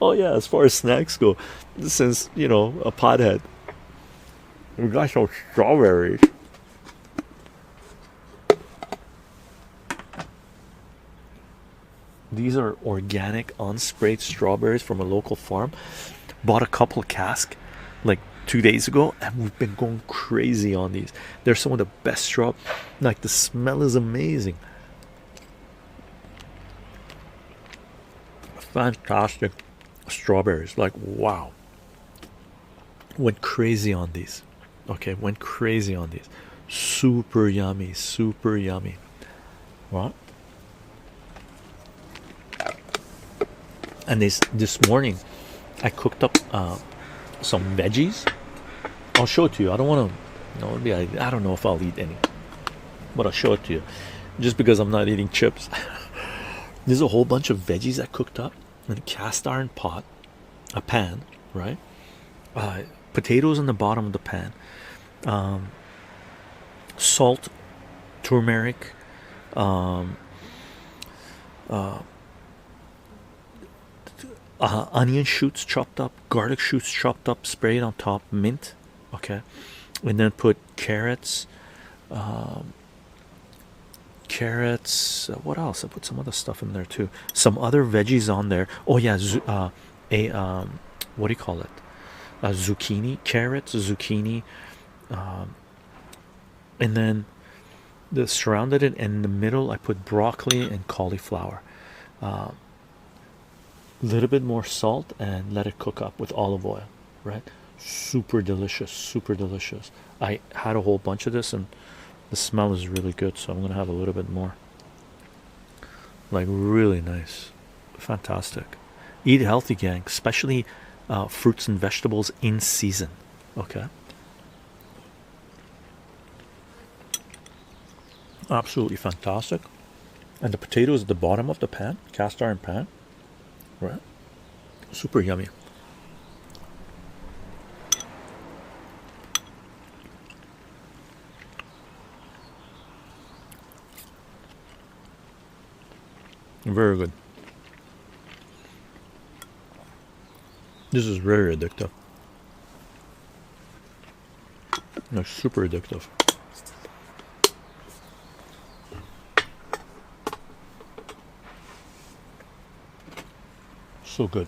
Oh yeah, as far as snacks go, since you know a pothead, we got some strawberries. These are organic, unsprayed strawberries from a local farm. Bought a couple of casks like 2 days ago, and we've been going crazy on these. They're some of the best straw. Like the smell is amazing. Fantastic strawberries. Like wow, went crazy on these. Okay, went crazy on these. Super yummy, super yummy. Right? And this morning, I cooked up some veggies. I'll show it to you. I don't want to. No, maybe I don't know if I'll eat any, but I'll show it to you. Just because I'm not eating chips. There's a whole bunch of veggies I cooked up in a cast iron pot, a pan, right? Potatoes in the bottom of the pan, salt, turmeric, um, onion shoots chopped up, garlic shoots chopped up, sprayed on top, mint, okay, and then put carrots, what else? I put some other stuff in there too, some other veggies on there. Oh yeah, a what do you call it? Zucchini, carrots, zucchini, and then the surrounded it, and in the middle I put broccoli and cauliflower. A little bit more salt and let it cook up with olive oil, right? Super delicious, super delicious. I had a whole bunch of this, and the smell is really good, so I'm gonna have a little bit more. Like really nice, fantastic. Eat healthy, gang, especially fruits and vegetables in season. Okay, absolutely fantastic. And the potatoes at the bottom of the pan, cast iron pan, right? Super yummy. Very good. This is very addictive. No, super addictive. So good.